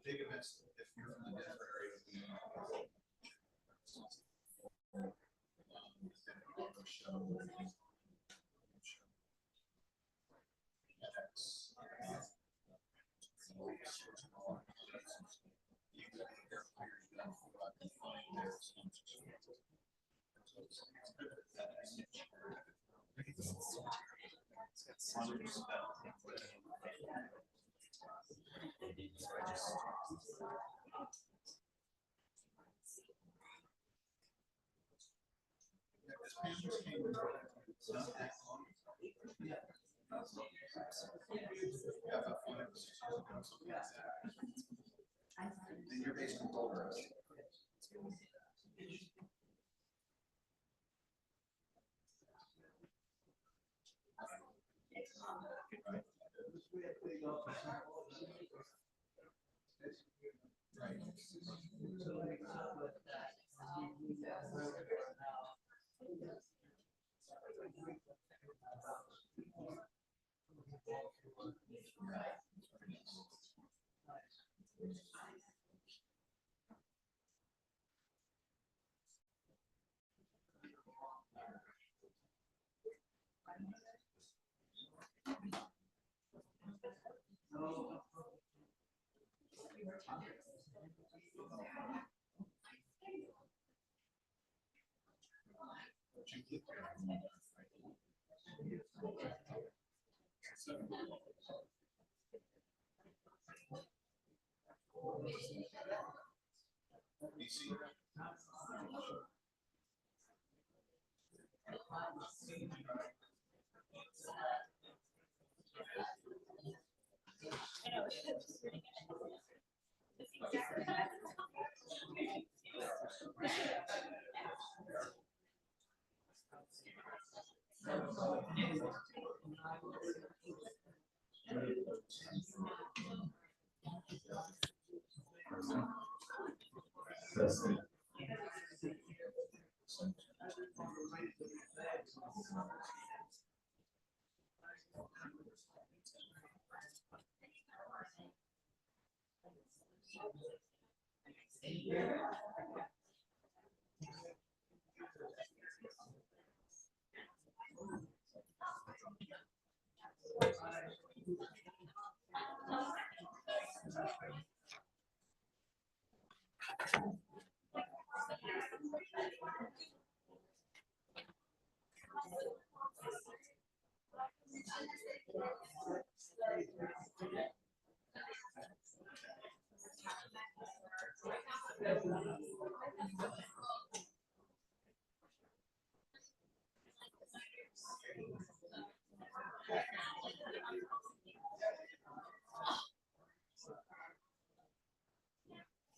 big events, if you're from the Denver area, and you're based in Boulder.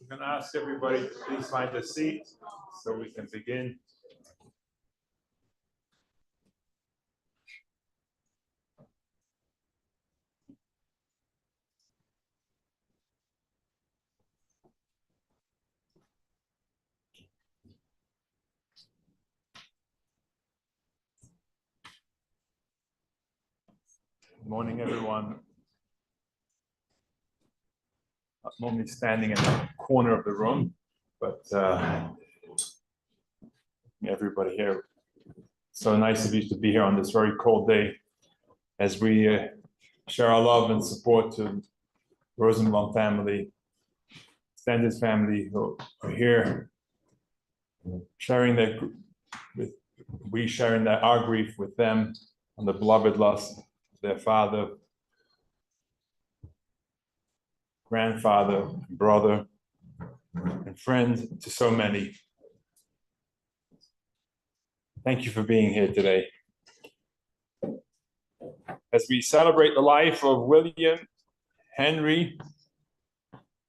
I'm going to ask everybody to please find a seat so we can begin. Good morning, everyone. I'm normally standing in the corner of the room, but everybody here, so nice of you to be here on this very cold day as we share our love and support to Rosenblum family, extended family who are here, sharing our grief with them on the beloved loss of their father, grandfather, brother, and friend to so many. Thank you for being here today. As we celebrate the life of William Henry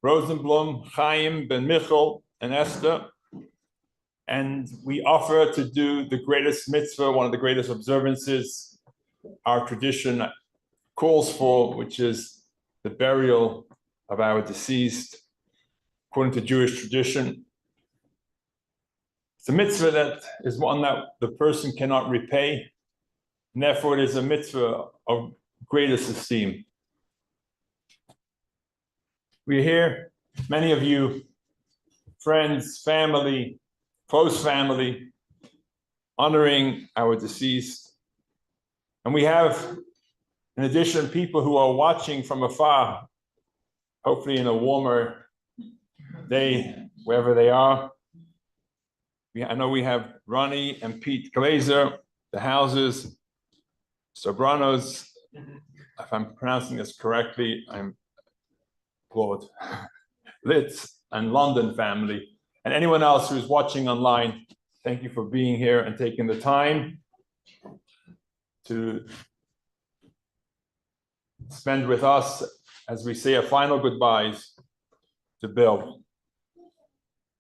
Rosenblum, Chaim ben Michal, and Esther, and we offer to do the greatest mitzvah, one of the greatest observances our tradition calls for, which is the burial of our deceased, according to Jewish tradition. It's a mitzvah that is one that the person cannot repay, and therefore it is a mitzvah of greatest esteem. We're here, many of you, friends, family, close family, honoring our deceased. And we have, in addition, people who are watching from afar, hopefully in a warmer day, wherever they are. I know we have Ronnie and Pete Glazer, the Houses, Sobranos, if I'm pronouncing this correctly, I'm Claude, Litz, and London family. And anyone else who's watching online, thank you for being here and taking the time to spend with us as we say a final goodbyes to Bill.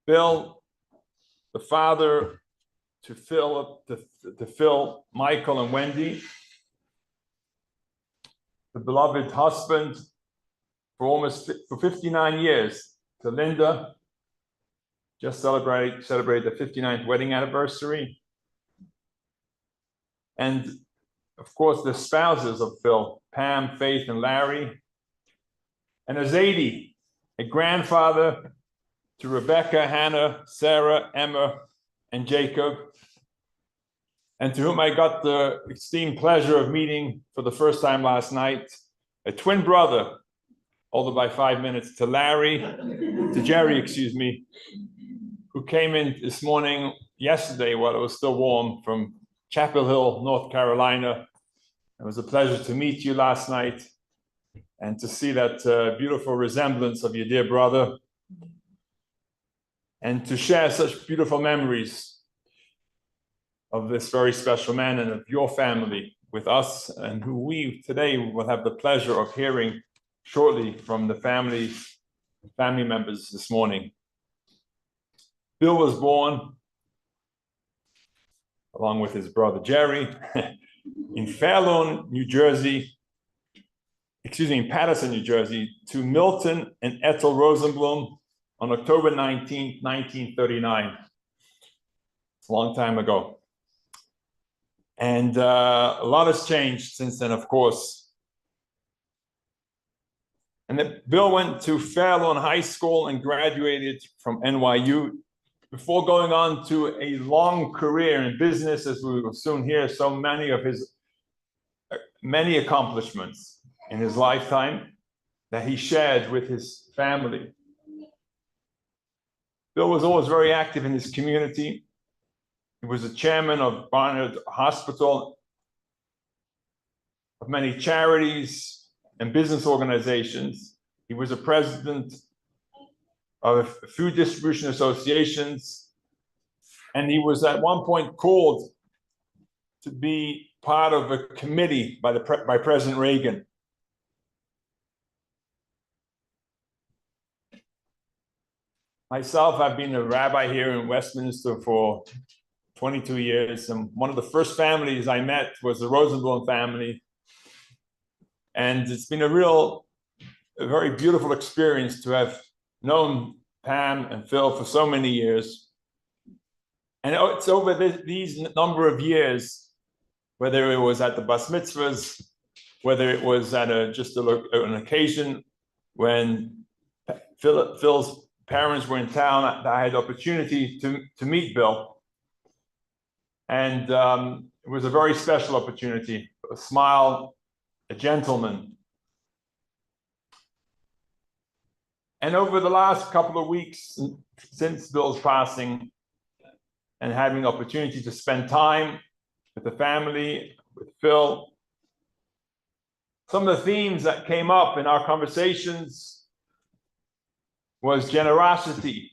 Bill, the father to Philip, to Phil, Michael, and Wendy, the beloved husband for 59 years, to Linda, just celebrate the 59th wedding anniversary. And of course, the spouses of Phil, Pam, Faith, and Larry. And a Zadie, a grandfather to Rebecca, Hannah, Sarah, Emma, and Jacob, and to whom I got the esteemed pleasure of meeting for the first time last night, a twin brother, older by 5 minutes, to Jerry, excuse me, who came in this morning, yesterday, while it was still warm, from Chapel Hill, North Carolina. It was a pleasure to meet you last night and to see that beautiful resemblance of your dear brother, and to share such beautiful memories of this very special man and of your family with us, and who we today will have the pleasure of hearing shortly from the family members this morning. Bill was born, along with his brother Jerry, in Fairlawn, New Jersey, in Paterson, New Jersey, to Milton and Ethel Rosenblum on October 19, 1939. It's a long time ago. And a lot has changed since then, of course. And then Bill went to Fairlawn High School and graduated from NYU before going on to a long career in business, as we will soon hear so many of his many accomplishments in his lifetime that he shared with his family. Bill was always very active in his community. He was the chairman of Barnard Hospital, of many charities and business organizations. He was a president of food distribution associations, and he was at one point called to be part of a committee by President Reagan. Myself, I've been a rabbi here in Westminster for 22 years, and one of the first families I met was the Rosenblum family. And it's been a very beautiful experience to have known Pam and Phil for so many years. And it's over these number of years, whether it was at the bas mitzvahs, whether it was at an occasion when Phil's parents were in town, I had the opportunity to meet Bill. And it was a very special opportunity, a smile, a gentleman. And over the last couple of weeks since Bill's passing, and having the opportunity to spend time with the family, with Phil, some of the themes that came up in our conversations was generosity,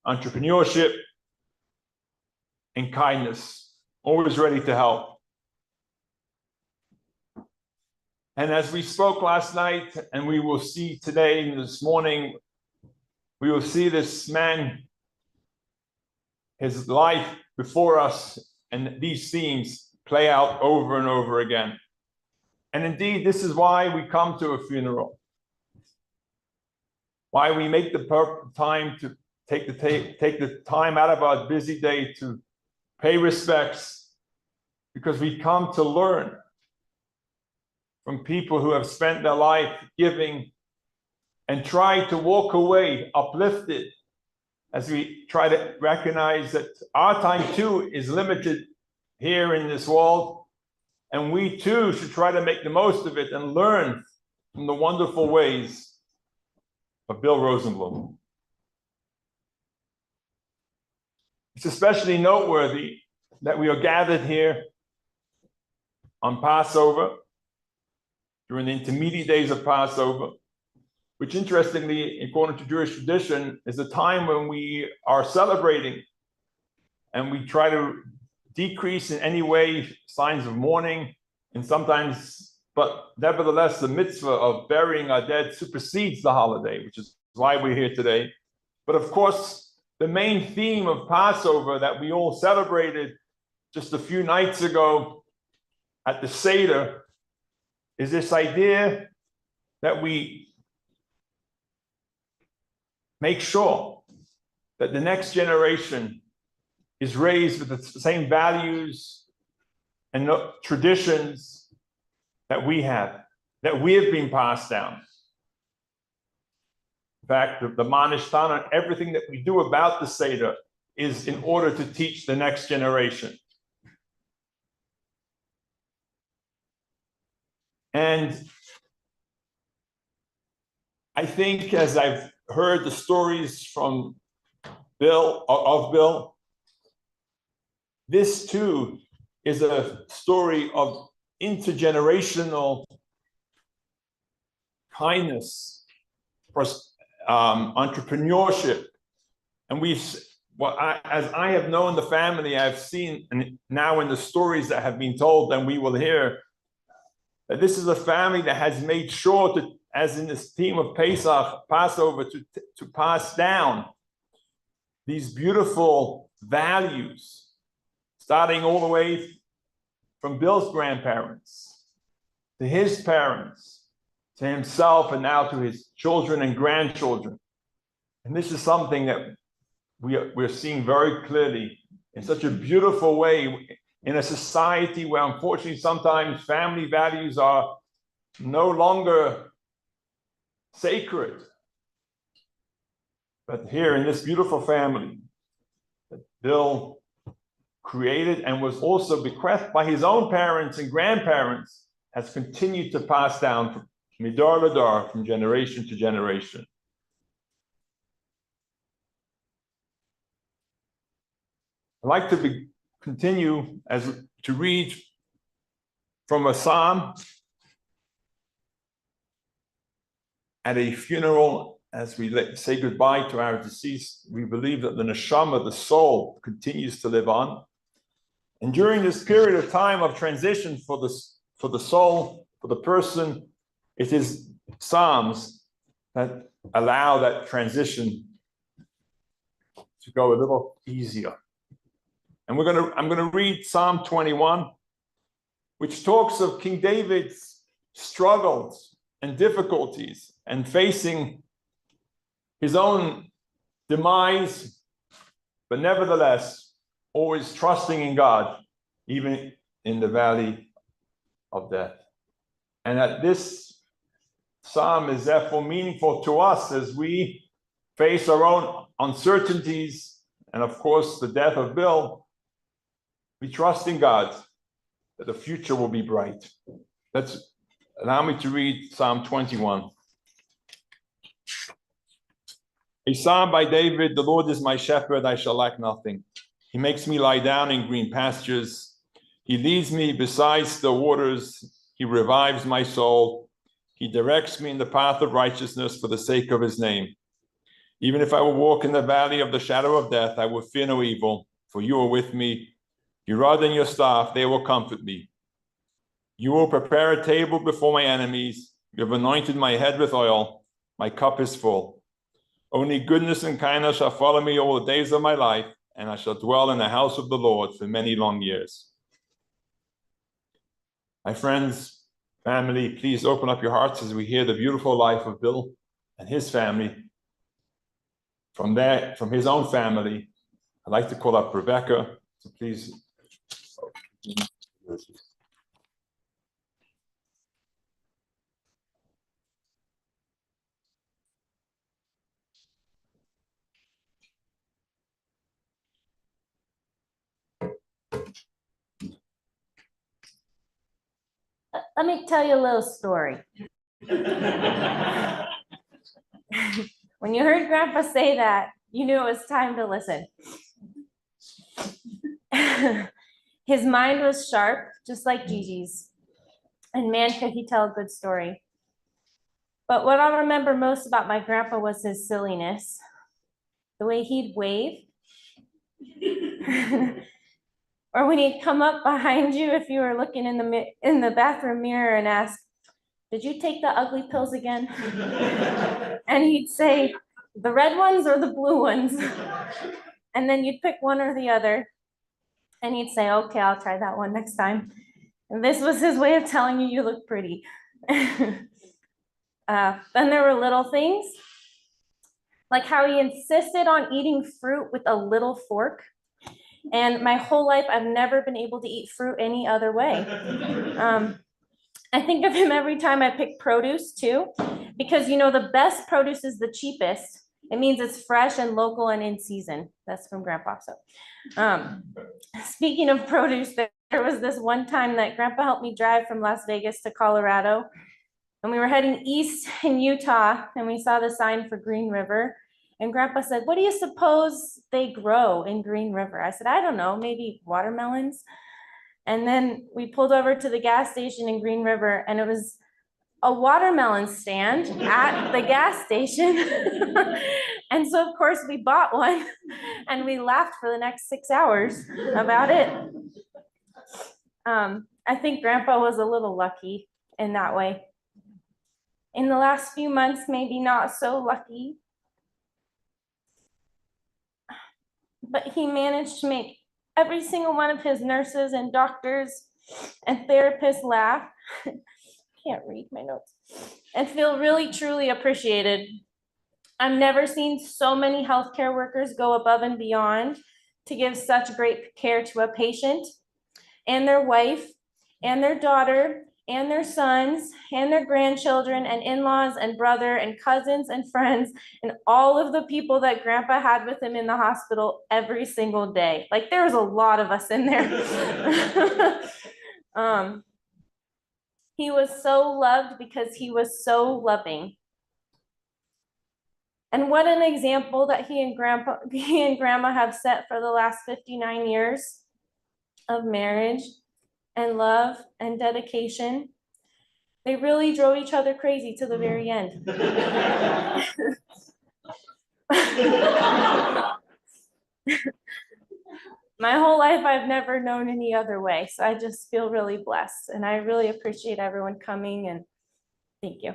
entrepreneurship, and kindness, always ready to help. And as we spoke last night, and we will see today and this morning, we will see this man, his life before us, and these themes play out over and over again. And indeed, this is why we come to a funeral, why we make the time to take the time out of our busy day to pay respects, because we come to learn from people who have spent their life giving and try to walk away uplifted as we try to recognize that our time too is limited here in this world, and we too should try to make the most of it and learn from the wonderful ways of Bill Rosenblum. It's especially noteworthy that we are gathered here on Passover, during the intermediate days of Passover, which interestingly, according to Jewish tradition, is a time when we are celebrating and we try to decrease in any way signs of mourning, and sometimes, but nevertheless, the mitzvah of burying our dead supersedes the holiday, which is why we're here today. But of course, the main theme of Passover that we all celebrated just a few nights ago at the Seder is this idea that we make sure that the next generation is raised with the same values and traditions that we have been passed down. In fact, the Manishtana and everything that we do about the Seder is in order to teach the next generation. And I think, as I've heard the stories from Bill, this too is a story of intergenerational kindness, entrepreneurship. And as I have known the family, I've seen, and now in the stories that have been told, and we will hear, that this is a family that has made sure to, as in this theme of Passover, to pass down these beautiful values, starting all the way from Bill's grandparents, to his parents, to himself, and now to his children and grandchildren. And this is something that we're seeing very clearly in such a beautiful way in a society where, unfortunately, sometimes family values are no longer sacred. But here in this beautiful family that Bill created and was also bequeathed by his own parents and grandparents, has continued to pass down from midar ladar, from generation to generation. I'd like to continue to read from a psalm at a funeral. As we say goodbye to our deceased, we believe that the neshama, the soul, continues to live on. And during this period of time of transition for the soul, for the person, it is psalms that allow that transition to go a little easier. And I'm gonna read Psalm 21, which talks of King David's struggles and difficulties and facing his own demise, but nevertheless, always trusting in God, even in the valley of death. And that this psalm is therefore meaningful to us as we face our own uncertainties, and of course, the death of Bill. We trust in God that the future will be bright. Allow me to read Psalm 21. A psalm by David: the Lord is my shepherd, I shall lack nothing. He makes me lie down in green pastures. He leads me beside still waters. He revives my soul. He directs me in the path of righteousness for the sake of his name. Even if I will walk in the valley of the shadow of death, I will fear no evil, for you are with me. Your rod and your staff, they will comfort me. You will prepare a table before my enemies. You have anointed my head with oil. My cup is full. Only goodness and kindness shall follow me all the days of my life, and I shall dwell in the house of the Lord for many long years. My friends, family, please open up your hearts as we hear the beautiful life of Bill and his family. From his own family, I'd like to call up Rebecca, so please. Let me tell you a little story. When you heard Grandpa say that, you knew it was time to listen. His mind was sharp, just like Gigi's. And man, could he tell a good story. But what I remember most about my grandpa was his silliness. The way he'd wave. Or when he'd come up behind you if you were looking in the bathroom mirror and ask, "Did you take the ugly pills again?" And he'd say, "The red ones or the blue ones?" And then you'd pick one or the other. And he'd say, "Okay, I'll try that one next time." And this was his way of telling you look pretty. Then there were little things, like how he insisted on eating fruit with a little fork. And my whole life, I've never been able to eat fruit any other way. I think of him every time I pick produce too, because the best produce is the cheapest. It means it's fresh and local and in season. That's from Grandpa. So, speaking of produce, there was this one time that Grandpa helped me drive from Las Vegas to Colorado, and we were heading east in Utah, and we saw the sign for Green River. And Grandpa said, "What do you suppose they grow in Green River?" I said, "I don't know, maybe watermelons." And then we pulled over to the gas station in Green River, and it was a watermelon stand at the gas station. And so, of course, we bought one, and we laughed for the next 6 hours about it. I think Grandpa was a little lucky in that way. In the last few months, maybe not so lucky. But he managed to make every single one of his nurses and doctors and therapists laugh. Can't read my notes. And feel really, truly appreciated. I've never seen so many healthcare workers go above and beyond to give such great care to a patient and their wife and their daughter and their sons and their grandchildren and in-laws and brother and cousins and friends and all of the people that Grandpa had with him in the hospital every single day. Like, there was a lot of us in there. He was so loved because he was so loving. And what an example that he and Grandma have set for the last 59 years of marriage and love and dedication. They really drove each other crazy to the very end. My whole life, I've never known any other way. So I just feel really blessed. And I really appreciate everyone coming, and thank you.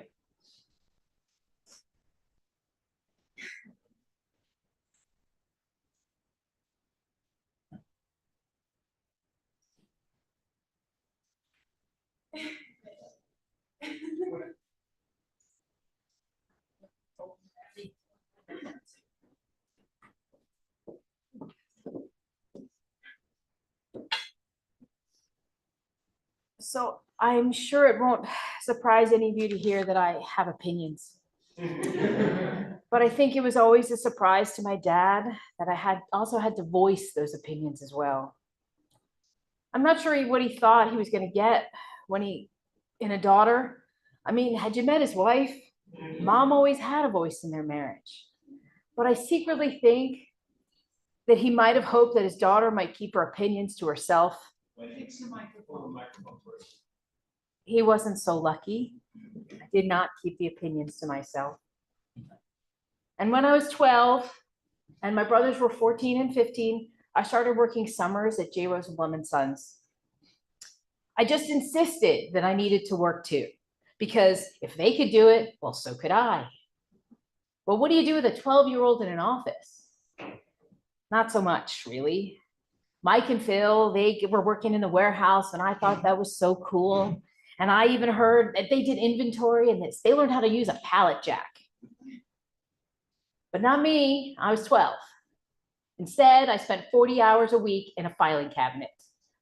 So I'm sure it won't surprise any of you to hear that I have opinions. But I think it was always a surprise to my dad that I also had to voice those opinions as well. I'm not sure what he thought he was going to get in a daughter. I mean, had you met his wife? Mom always had a voice in their marriage. But I secretly think that he might have hoped that his daughter might keep her opinions to herself. He wasn't so lucky. I did not keep the opinions to myself. And when I was 12 and my brothers were 14 and 15, I started working summers at J. Rosenblum and Sons. I just insisted that I needed to work too, because if they could do it, well, so could I. But what do you do with a 12-year-old in an office? Not so much, really. Mike and Phil, they were working in the warehouse, and I thought that was so cool. And I even heard that they did inventory and they learned how to use a pallet jack. But not me. I was 12. Instead, I spent 40 hours a week in a filing cabinet,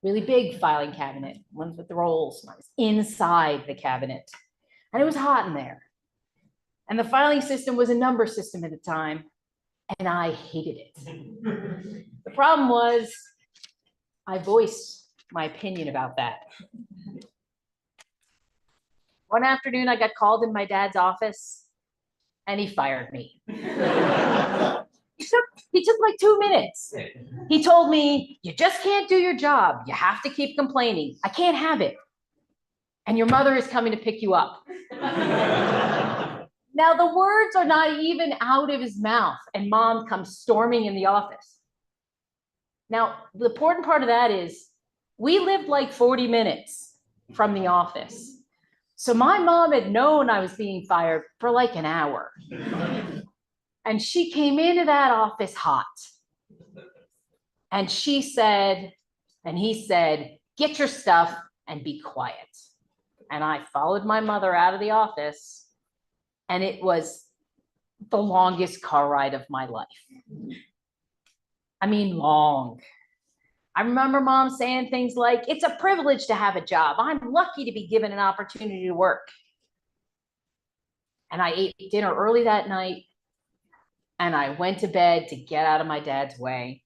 really big filing cabinet, ones with the rolls. I was inside the cabinet, and it was hot in there. And the filing system was a number system at the time, and I hated it. The problem was I voiced my opinion about that. One afternoon, I got called in my dad's office and he fired me. He took like 2 minutes. He told me, you just can't do your job. You have to keep complaining. I can't have it. And your mother is coming to pick you up. Now, the words are not even out of his mouth, and mom comes storming in the office. Now, the important part of that is we lived like 40 minutes from the office. So my mom had known I was being fired for like an hour. And she came into that office hot. And she said, and he said, get your stuff and be quiet. And I followed my mother out of the office. And it was the longest car ride of my life. I mean, long. I remember mom saying things like, it's a privilege to have a job. I'm lucky to be given an opportunity to work. And I ate dinner early that night. And I went to bed to get out of my dad's way.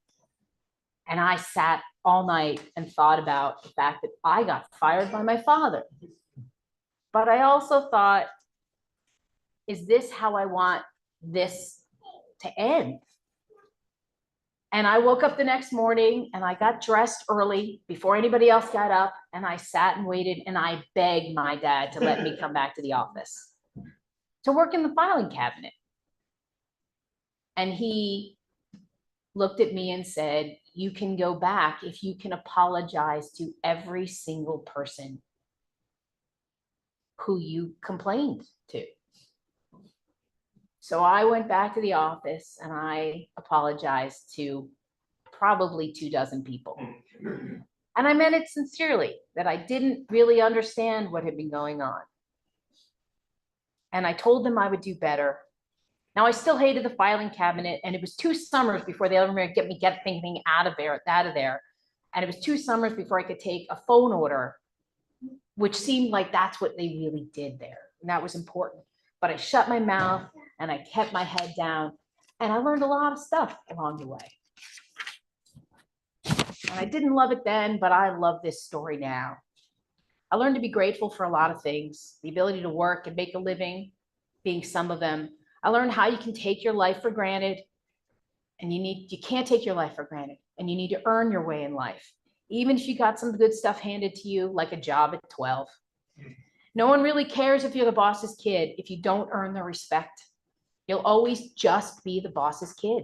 And I sat all night and thought about the fact that I got fired by my father. But I also thought, is this how I want this to end? And I woke up the next morning and I got dressed early before anybody else got up, and I sat and waited and I begged my dad to let me come back to the office to work in the filing cabinet. And he looked at me and said, you can go back if you can apologize to every single person who you complained to. So I went back to the office and I apologized to probably 24 people. And I meant it sincerely, that I didn't really understand what had been going on. And I told them I would do better. Now, I still hated the filing cabinet, and it was 2 summers before they ever get me anything out of there. And it was 2 summers before I could take a phone order, which seemed like that's what they really did there. And that was important. But I shut my mouth and I kept my head down, and I learned a lot of stuff along the way. And I didn't love it then, but I love this story now. I learned to be grateful for a lot of things, the ability to work and make a living being some of them. I learned how you can take your life for granted, and you can't take your life for granted, and you need to earn your way in life. Even if you got some good stuff handed to you, like a job at 12. No one really cares if you're the boss's kid if you don't earn their respect. You'll always just be the boss's kid.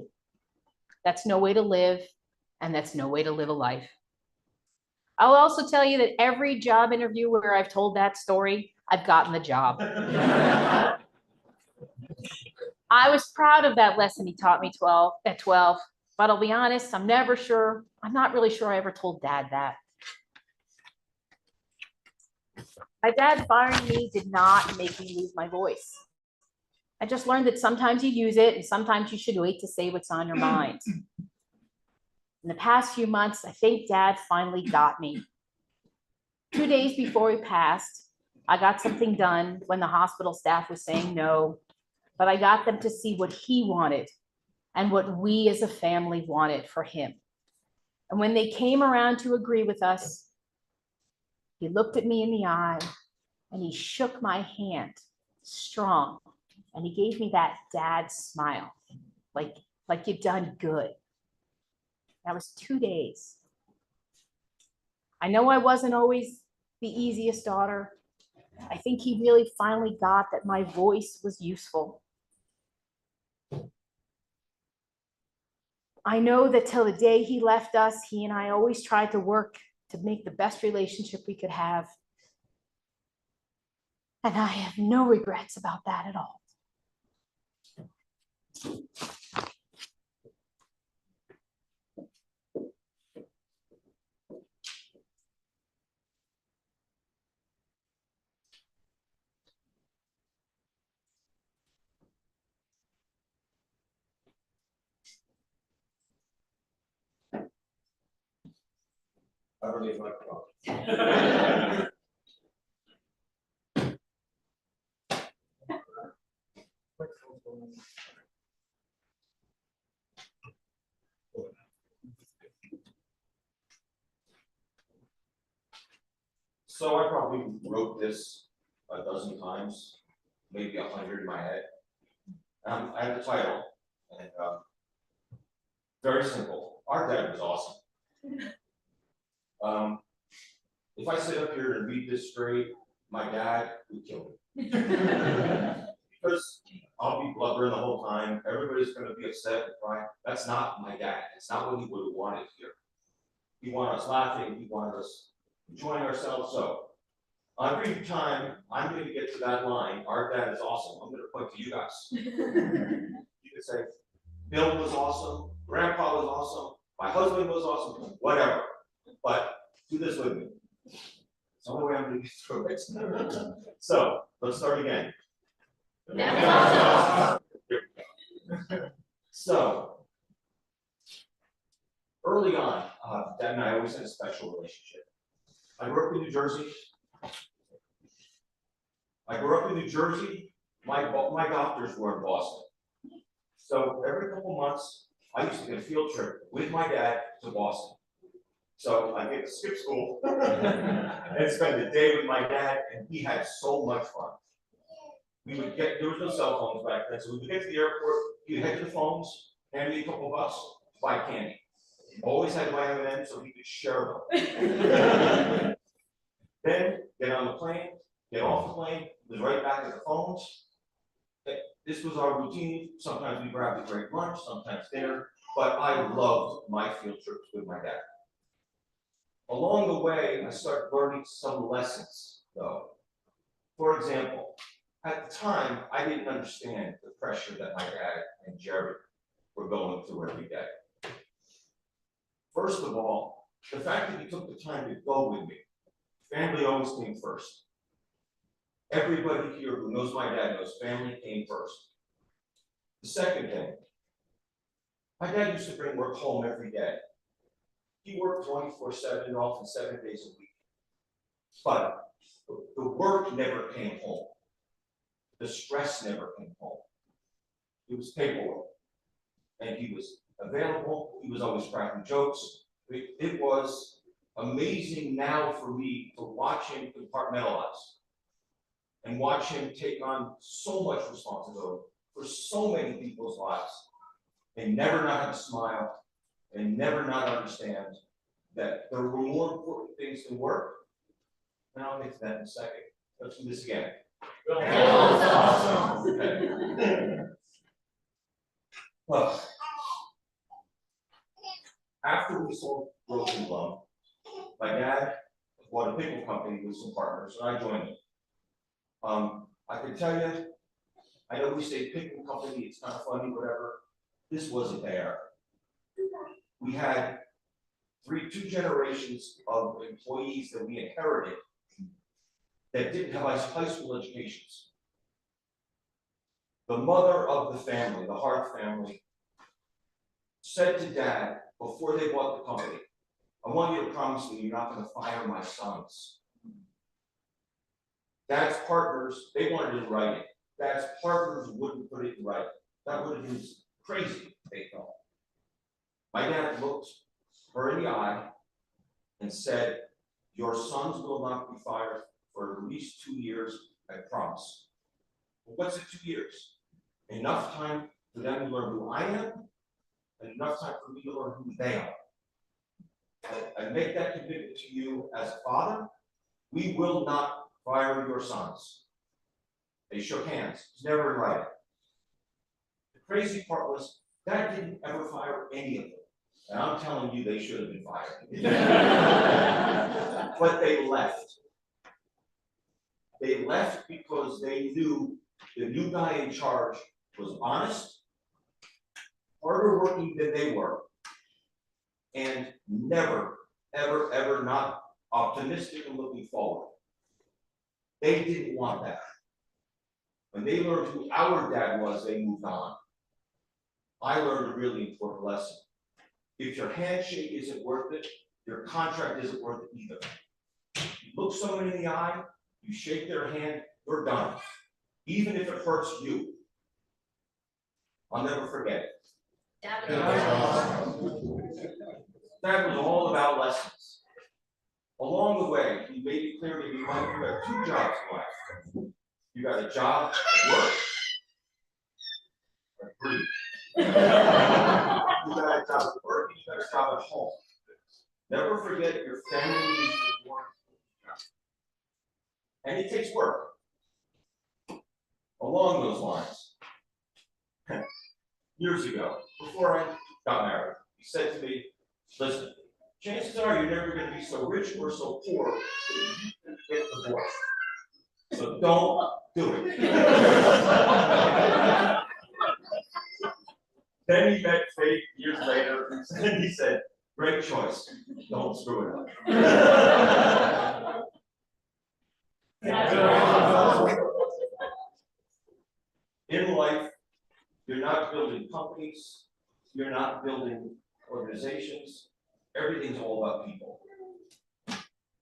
That's no way to live, and that's no way to live a life. I'll also tell you that every job interview where I've told that story, I've gotten the job. I was proud of that lesson he taught me at 12, but I'll be honest, I'm not really sure I ever told Dad that. My dad firing me did not make me lose my voice. I just learned that sometimes you use it and sometimes you should wait to say what's on your mind. In the past few months, I think Dad finally got me. 2 days before he passed, I got something done when the hospital staff was saying no, but I got them to see what he wanted and what we as a family wanted for him. And when they came around to agree with us, he looked at me in the eye and he shook my hand strong, and he gave me that dad smile, like you've done good. That was 2 days. I know I wasn't always the easiest daughter. I think he really finally got that my voice was useful. I know that till the day he left us, he and I always tried to work to make the best relationship we could have. And I have no regrets about that at all. I really like it. So I probably wrote this a dozen times, maybe 100 in my head. I have the title, and very simple. Our dad was awesome. If I sit up here and read this straight, my dad would kill me. Because I'll be blubbering the whole time, everybody's gonna be upset and crying. That's not my dad, it's not what he would have wanted here. He wanted us laughing, he wanted us enjoying ourselves, so. Every time I'm gonna get to that line, our dad is awesome, I'm gonna point to you guys. You could say, Bill was awesome, Grandpa was awesome, my husband was awesome, whatever. But do this with me. It's the only way I'm gonna get through it. So, let's start again. So, early on, Dad and I always had a special relationship. I grew up in New Jersey. My doctors were in Boston. So every couple months, I used to get a field trip with my dad to Boston. So I get to skip school and spend the day with my dad, and we had so much fun. There was no cell phones back then, so we would get to the airport, you'd head to the phones, hand me a couple bucks, buy candy. Always had to buy M&M's so he could share them. Then get on the plane, get off the plane, was right back at the phones. This was our routine. Sometimes we grabbed a great lunch, sometimes dinner, but I loved my field trips with my dad. Along the way, I started learning some lessons, though. For example, at the time, I didn't understand the pressure that my dad and Jerry were going through every day. First of all, the fact that he took the time to go with me. Family always came first. Everybody here who knows my dad knows family came first. The second thing, my dad used to bring work home every day. He worked 24/7, often 7 days a week. But the work never came home. The stress never came home. It was paperwork. And he was available, he was always cracking jokes. It was amazing now for me to watch him compartmentalize and watch him take on so much responsibility for so many people's lives and never not have a smile and never not understand that there were more important things than work. And I'll get to that in a second. Let's do this again. Awesome. Okay. Well, after we sold Rosenblum, my dad bought a pickle company with some partners, and I joined it. I can tell you, I know we say pickle company, it's kind of funny, whatever. This was a bear. We had two generations of employees that we inherited that didn't have high school educations. The mother of the family, the Hart family, said to Dad before they bought the company, I want you to promise me you're not going to fire my sons. Dad's partners, they wanted it in writing. Dad's partners wouldn't put it in writing. That would have been crazy, they thought. My dad looked her in the eye and said, your sons will not be fired for at least 2 years, I promise. Well, what's it 2 years? Enough time for them to learn who I am, and enough time for me to learn who they are. I make that commitment to you as a father. We will not fire your sons. They shook hands. It's never in writing. The crazy part was Dad didn't ever fire any of them. And I'm telling you, they should have been fired. But they left. They left because they knew the new guy in charge was honest, harder working than they were, and never, ever, ever not optimistic and looking forward. They didn't want that. When they learned who our dad was, they moved on. I learned a really important lesson. If your handshake isn't worth it, your contract isn't worth it either. You look someone in the eye, you shake their hand, you're done. Even if it hurts you. I'll never forget it. That was all about lessons. Along the way, he made it clear to me, Mike, you have 2 jobs in life. You got a job at work, or 3. You got a job at work, and you got a job at home. Never forget your family needs your work. And it takes work. Along those lines, years ago, before I got married, he said to me, listen, chances are you're never going to be so rich or so poor that you can get divorced. So don't do it. Then he met Faith years later, and he said, great choice, don't screw it up. In life, you're not building companies, you're not building organizations, everything's all about people.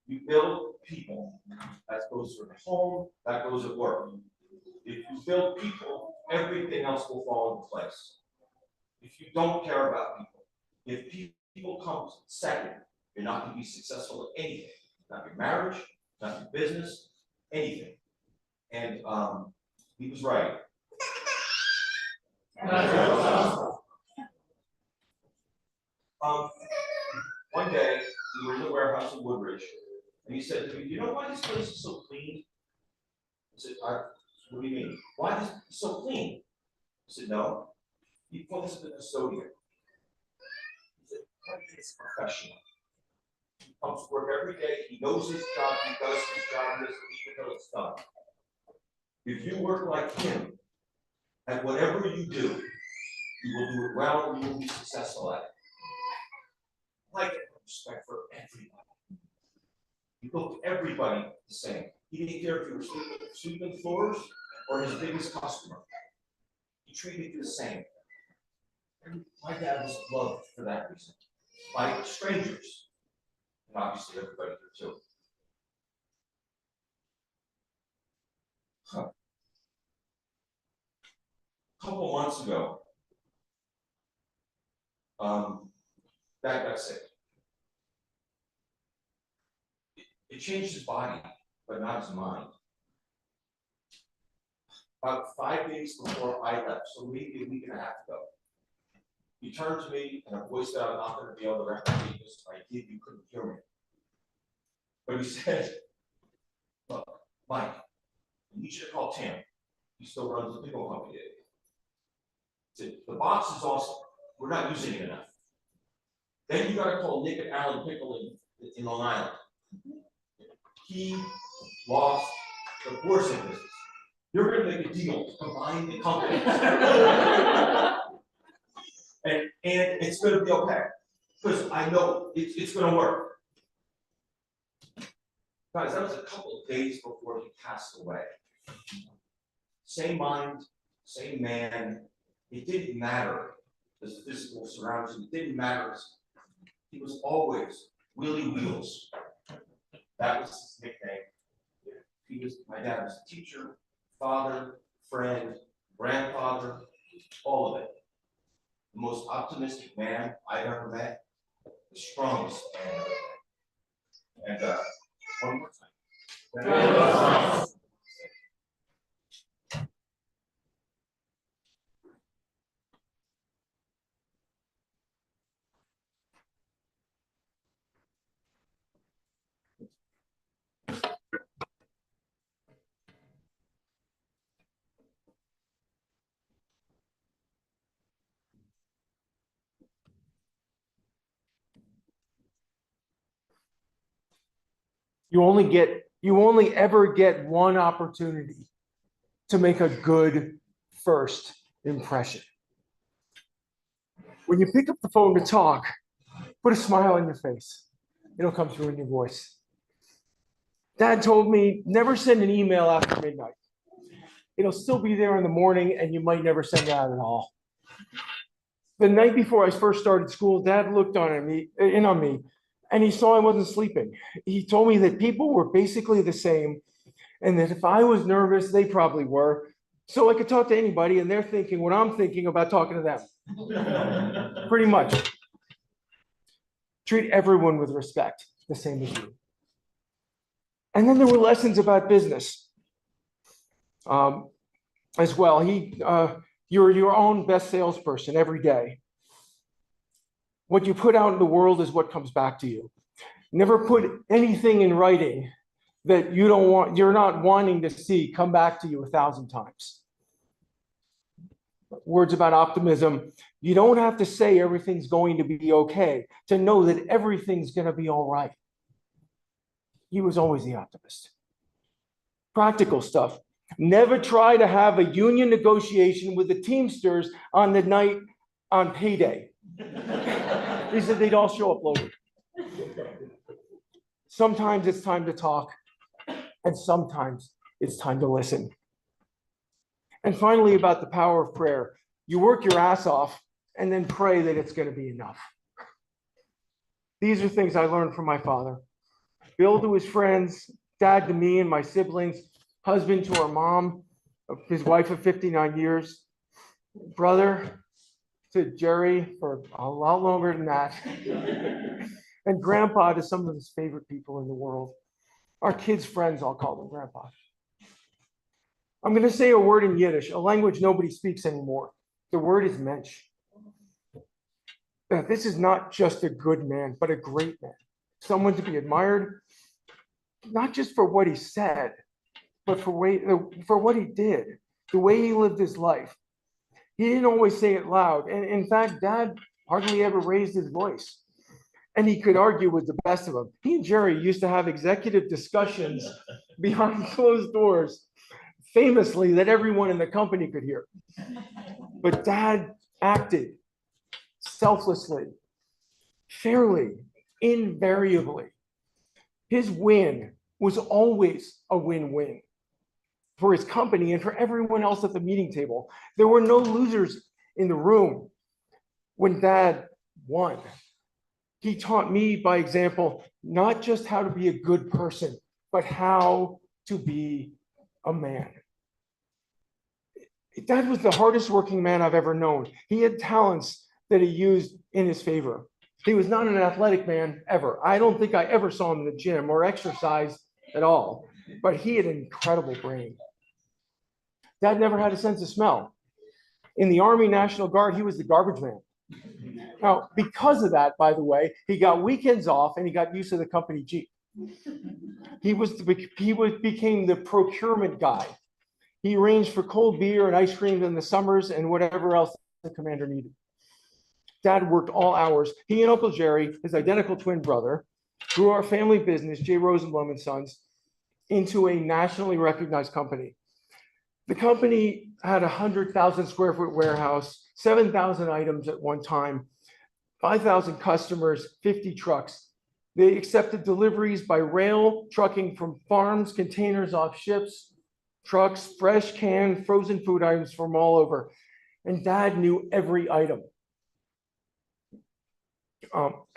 You build people. That goes for the home, that goes at work. If you build people, everything else will fall into place. If you don't care about people, if people come second, you're not going to be successful at anything. Not your marriage, not your business, anything. And he was right. One day, we were in the warehouse in Woodridge, and he said to me, you know why this place is so clean? I said, what do you mean? Why is it so clean? I said, no. He points to the custodian. He said, it's professional. He comes to work every day, he knows his job, he does his job, he doesn't even know it's done. If you work like him, at whatever you do, you will do it well, and you will be successful at it. Like respect for everybody. He looked at everybody the same. He didn't care if you were sweeping floors or his biggest customer. He treated you the same. And my dad was loved for that reason. By strangers. And obviously everybody here too. A couple months ago, Dad got sick. It changed his body, but not his mind. About 5 days before I left, so maybe a week and a half ago, he turned to me in a voice that I'm not going to be able to replicate because if I did, you couldn't hear me. But he said, look, Mike, I need you to call Tim. He still runs the pickle company. He said, the box is awesome. We're not using it enough. Then you got to call Nick and Alan Pickle in Long Island. He lost the porcelain business. You're going to make a deal to combine the companies. and it's going to be okay. Because I know it's going to work. Guys, that was a couple of days before he passed away. Same mind, same man. It didn't matter his physical surroundings. It didn't matter. He was always Willie Wheels. That was his nickname. My dad was a teacher, father, friend, grandfather, all of it. The most optimistic man I've ever met, the strongest man I've ever met. And one more time. You only ever get one opportunity to make a good first impression. When you pick up the phone to talk, put a smile on your face. It'll come through in your voice. Dad told me never send an email after midnight. It'll still be there in the morning and you might never send it out at all. The night before I first started school, Dad looked in on me and he saw I wasn't sleeping. He told me that people were basically the same and that if I was nervous, they probably were. So I could talk to anybody and they're thinking what I'm thinking about talking to them. Pretty much. Treat everyone with respect, the same as you. And then there were lessons about business as well. You're your own best salesperson every day. What you put out in the world is what comes back to you. Never put anything in writing that you're not wanting to see come back to you 1,000 times. Words about optimism. You don't have to say everything's going to be okay to know that everything's going to be all right. He was always the optimist. Practical stuff. Never try to have a union negotiation with the Teamsters on the night on payday. He said they'd all show up loaded. Sometimes it's time to talk, and sometimes it's time to listen. And finally, about the power of prayer. You work your ass off and then pray that it's going to be enough. These are things I learned from my father. Bill to his friends, dad to me and my siblings, husband to our mom, his wife of 59 years, brother to Jerry for a lot longer than that, and grandpa to some of his favorite people in the world. Our kids' friends, I'll call them grandpa. I'm going to say a word in Yiddish, a language nobody speaks anymore. The word is mensch. This is not just a good man, but a great man. Someone to be admired, not just for what he said, but for what he did, the way he lived his life. He didn't always say it loud. And in fact, Dad hardly ever raised his voice. And he could argue with the best of them. He and Jerry used to have executive discussions behind closed doors, famously, that everyone in the company could hear. But Dad acted selflessly, fairly, invariably. His win was always a win-win for his company and for everyone else at the meeting table. There were no losers in the room when Dad won. He taught me by example, not just how to be a good person, but how to be a man. Dad was the hardest working man I've ever known. He had talents that he used in his favor. He was not an athletic man ever. I don't think I ever saw him in the gym or exercise at all, but he had an incredible brain. Dad never had a sense of smell. In the Army National Guard, he was the garbage man. Now, because of that, by the way, he got weekends off and he got used to the company Jeep. He became the procurement guy. He arranged for cold beer and ice cream in the summers and whatever else the commander needed. Dad worked all hours. He and Uncle Jerry, his identical twin brother, grew our family business, J. Rosenblum and Sons, into a nationally recognized company. The company had a 100,000 square foot warehouse, 7,000 items at one time, 5,000 customers, 50 trucks. They accepted deliveries by rail, trucking from farms, containers off ships, trucks, fresh, canned, frozen food items from all over. And Dad knew every item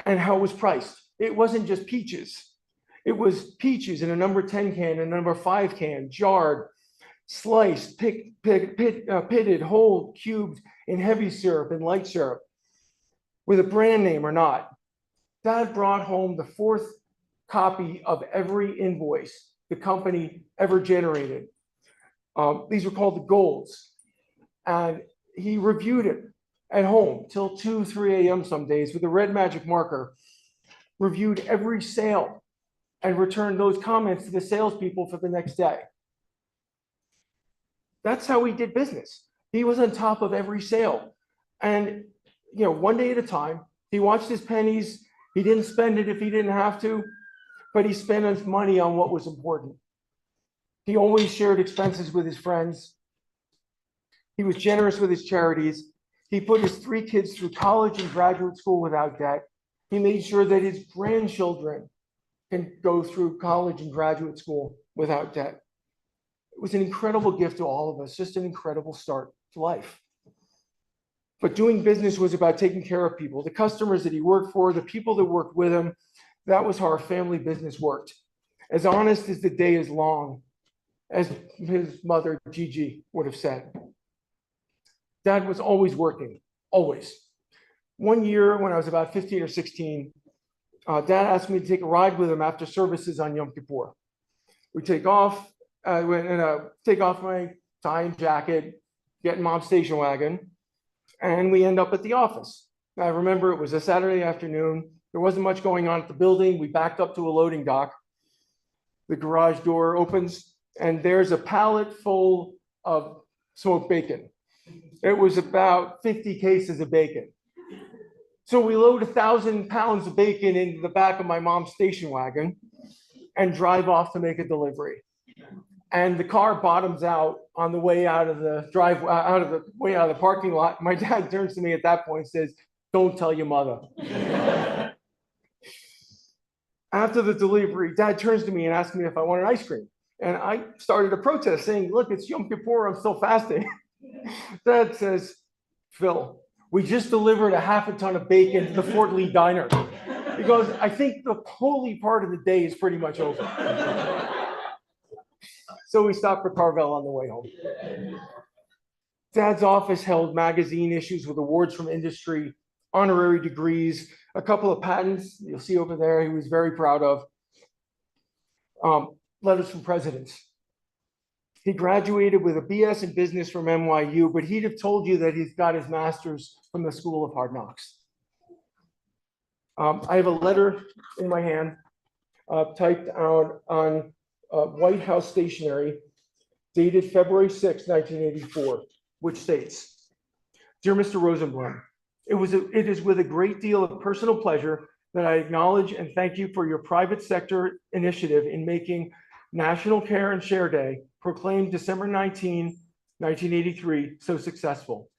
and how it was priced. It wasn't just peaches. It was peaches in a number 10 can and a number 5 can, jarred, sliced, pitted, whole, cubed in heavy syrup and light syrup, with a brand name or not. Dad brought home the 4th copy of every invoice the company ever generated. These were called the golds. And he reviewed it at home till 2, 3 a.m. some days with a red magic marker, reviewed every sale and returned those comments to the salespeople for the next day. That's how he did business. He was on top of every sale. And, one day at a time, he watched his pennies. He didn't spend it if he didn't have to, but he spent his money on what was important. He always shared expenses with his friends. He was generous with his charities. He put his 3 kids through college and graduate school without debt. He made sure that his grandchildren can go through college and graduate school without debt. It was an incredible gift to all of us, just an incredible start to life. But doing business was about taking care of people, the customers that he worked for, the people that worked with him. That was how our family business worked. As honest as the day is long, as his mother, Gigi, would have said. Dad was always working, always. One year when I was about 15 or 16, Dad asked me to take a ride with him after services on Yom Kippur. We take off, take off my tie and jacket, get in mom's station wagon, and we end up at the office. I remember it was a Saturday afternoon. There wasn't much going on at the building. We backed up to a loading dock. The garage door opens, and there's a pallet full of smoked bacon. It was about 50 cases of bacon. So we load 1,000 pounds of bacon into the back of my mom's station wagon and drive off to make a delivery. And the car bottoms out on the way out of the parking lot. My dad turns to me at that point and says, "Don't tell your mother." After the delivery, Dad turns to me and asks me if I wanted ice cream. And I started a protest saying, "Look, it's Yom Kippur, I'm still fasting." Dad says, "Phil, we just delivered a half a ton of bacon to the Fort Lee Diner." He goes, "I think the holy part of the day is pretty much over." So we stopped for Carvel on the way home. Dad's office held magazine issues with awards from industry, honorary degrees, a couple of patents you'll see over there he was very proud of, letters from presidents. He graduated with a BS in business from NYU, but he'd have told you that he's got his master's from the School of Hard Knocks. I have a letter in my hand typed out on White House stationery dated February 6, 1984, which states, "Dear Mr. Rosenblum, it is with a great deal of personal pleasure that I acknowledge and thank you for your private sector initiative in making National Care and Share Day, proclaimed December 19, 1983, so successful.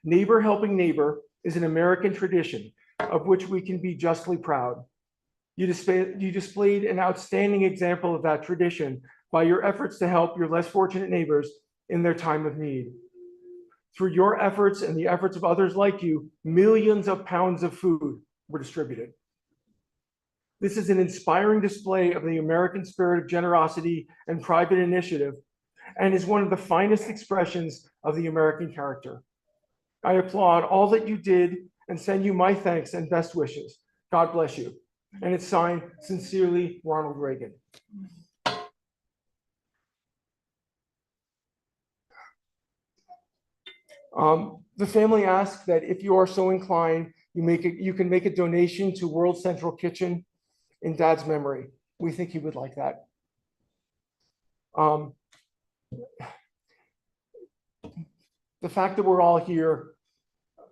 Neighbor helping neighbor is an American tradition of which we can be justly proud. You displayed an outstanding example of that tradition by your efforts to help your less fortunate neighbors in their time of need. Through your efforts and the efforts of others like you, millions of pounds of food were distributed. This is an inspiring display of the American spirit of generosity and private initiative, and is one of the finest expressions of the American character. I applaud all that you did and send you my thanks and best wishes. God bless you." And it's signed, "Sincerely, Ronald Reagan." The family asks that if you are so inclined, you can make a donation to World Central Kitchen in Dad's memory. We think he would like that. The fact that we're all here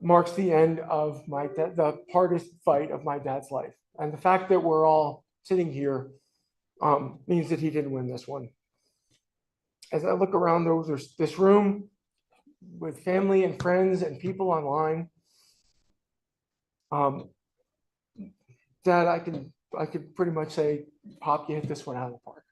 marks the end of the hardest fight of my dad's life. And the fact that we're all sitting here means that he didn't win this one. As I look around this room with family and friends and people online, Dad, I could pretty much say, "Pop, you hit this one out of the park."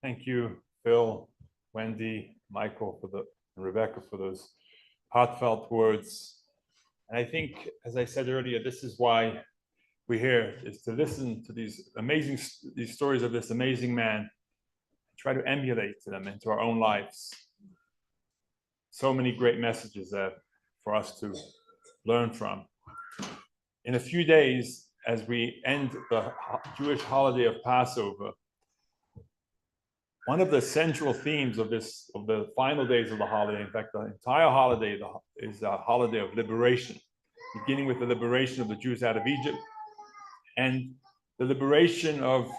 Thank you, Phil, Wendy, Michael, and Rebecca for those heartfelt words. And I think, as I said earlier, this is why we're here, is to listen to these stories of this amazing man, try to emulate them into our own lives. So many great messages there for us to learn from. In a few days, as we end the Jewish holiday of Passover, one of the central themes of the final days of the holiday, in fact, the entire holiday is a holiday of liberation, beginning with the liberation of the Jews out of Egypt and the liberation of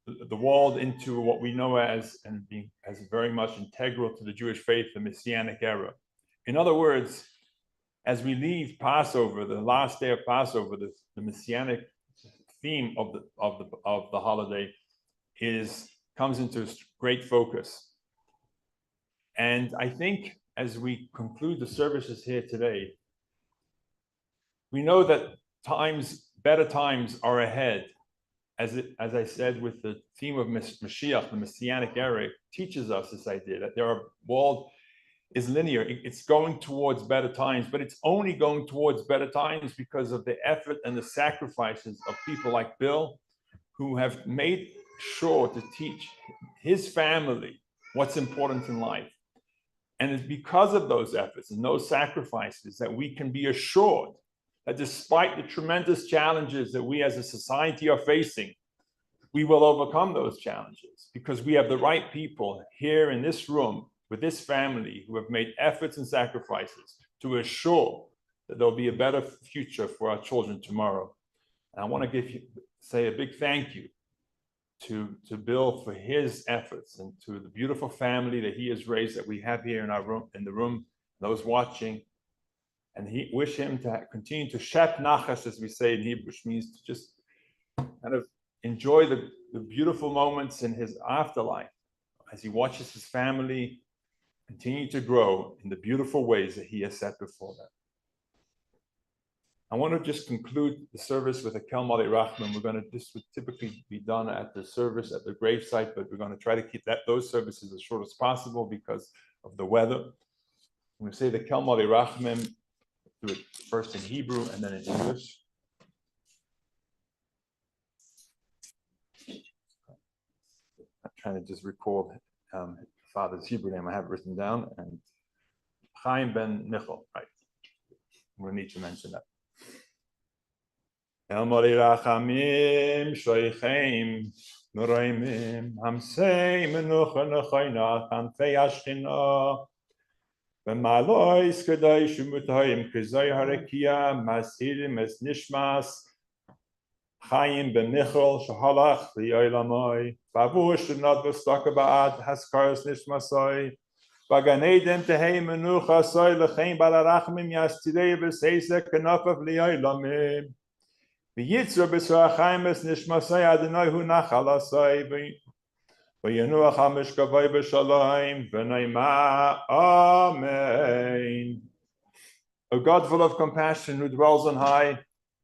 the world into what we know as, and being as very much integral to the Jewish faith, the Messianic era. In other words, as we leave Passover, the last day of Passover, the Messianic theme of the holiday comes into great focus. And I think as we conclude the services here today, we know that better times are ahead. As I said, with the theme of Mashiach, the Messianic era, teaches us this idea that is linear. It's going towards better times, but it's only going towards better times because of the effort and the sacrifices of people like Bill, who have made sure to teach his family what's important in life. And it's because of those efforts and those sacrifices that we can be assured that despite the tremendous challenges that we as a society are facing, we will overcome those challenges because we have the right people here in this room with this family who have made efforts and sacrifices to assure that there'll be a better future for our children tomorrow. And I want to say a big thank you to Bill for his efforts and to the beautiful family that he has raised that we have here in the room, those watching. And wish him to continue to shet nachas, as we say in Hebrew, which means to just kind of enjoy the beautiful moments in his afterlife as he watches his family continue to grow in the beautiful ways that he has set before them. I want to just conclude the service with a Kel Malei Rachman. This would typically be done at the service at the gravesite, but we're going to try to keep those services as short as possible because of the weather. I'm going to say the Kel Malei Rachman, do it first in Hebrew and then in English. I'm trying to just recall father's Hebrew name. I have it written down, and Chaim ben Michal, right? I'm going to need to mention that. El Malei Rachamim Shoichem Noraimim Hamsei Menucha Nechoina Kanfei Ashchina B'Malois Kedosh Umutayim K'Zoy Harakia Masirim Es Nishmas Chaim ben Michal Shahalach Li'Olamoi Bavush Not V'Staka Ba'ad Haskaros Nishmasoi Bagan Eden Tehei Menucha Soy L'Chein Balarachmim Yastirei V'Seisek K'Nofav Li'Olamim V'Yitzur B'Sra Chaim Es Nishmasoi Adonai Hu Nachalasoi V'Yenuach HaMishkavoi B'Shalom V'Noima Amen. O God full of compassion who dwells on high,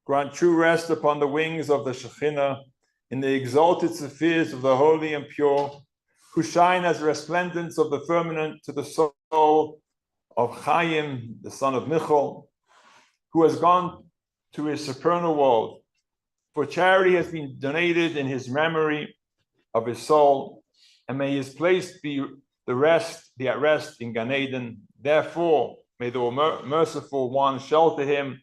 grant true rest upon the wings of the Shekhinah in the exalted spheres of the holy and pure, who shine as resplendence of the firmament to the soul of Chaim, the son of Michal, who has gone to his supernal world. For charity has been donated in his memory of his soul, and may his place be at rest in Gan Eden. Therefore, may the merciful one shelter him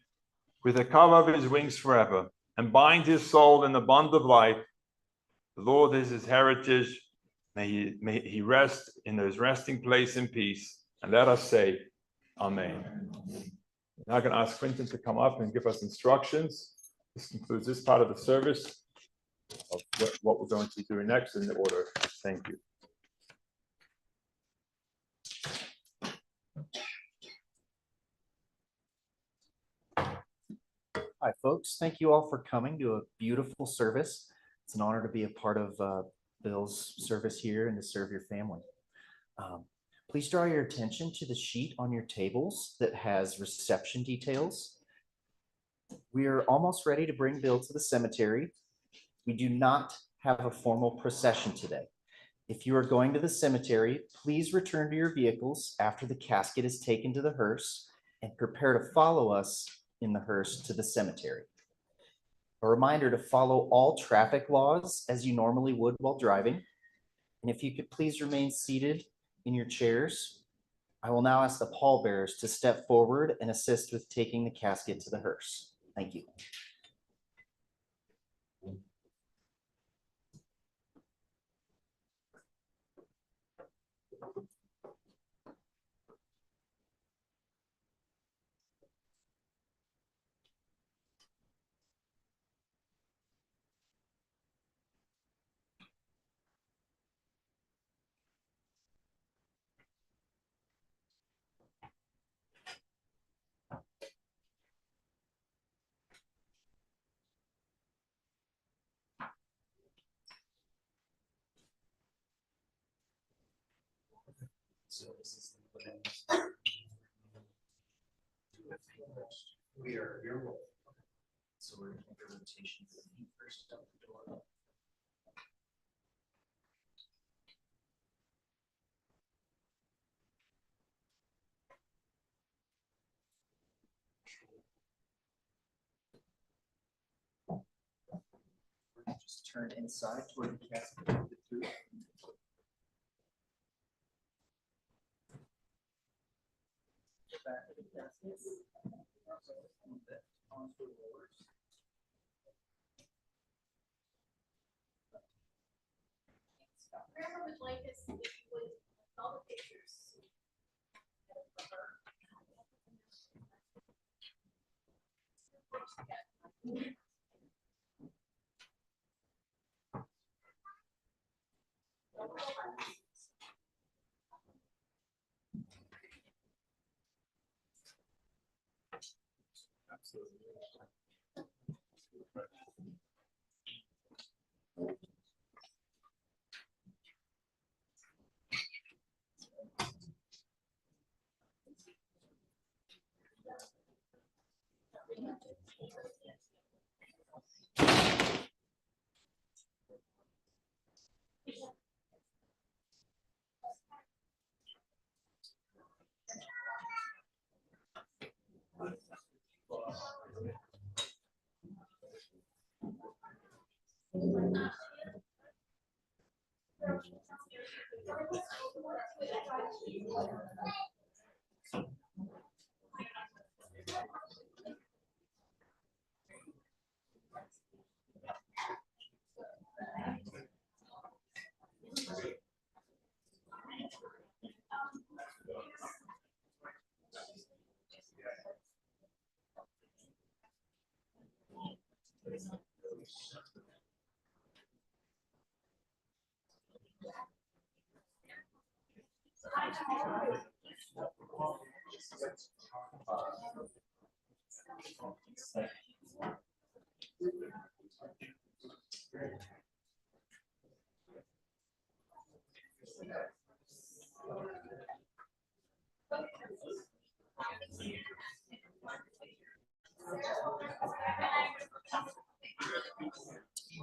with the cover of his wings forever, and bind his soul in the bond of life. The Lord is his heritage. May he rest in his resting place in peace. And let us say, Amen. Now I'm going to ask Quentin to come up and give us instructions. This concludes this part of the service of what we're going to be doing next in the order. Thank you. Hi, folks. Thank you all for coming to a beautiful service. It's an honor to be a part of Bill's service here and to serve your family. Please draw your attention to the sheet on your tables that has reception details. We are almost ready to bring Bill to the cemetery. We do not have a formal procession today. If you are going to the cemetery, please return to your vehicles after the casket is taken to the hearse and prepare to follow us in the hearse to the cemetery. A reminder to follow all traffic laws as you normally would while driving. And if you could please remain seated in your chairs, I will now ask the pallbearers to step forward and assist with taking the casket to the hearse. Thank you. So this is the plan. We are your role. So we're going to make a rotation to the feet first out the door. turn inside toward the casket of the truth. Back of the casket. Onto the rollers. Grandma would like us if you would all the pictures.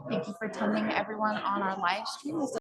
Thank you for attending everyone on our live stream.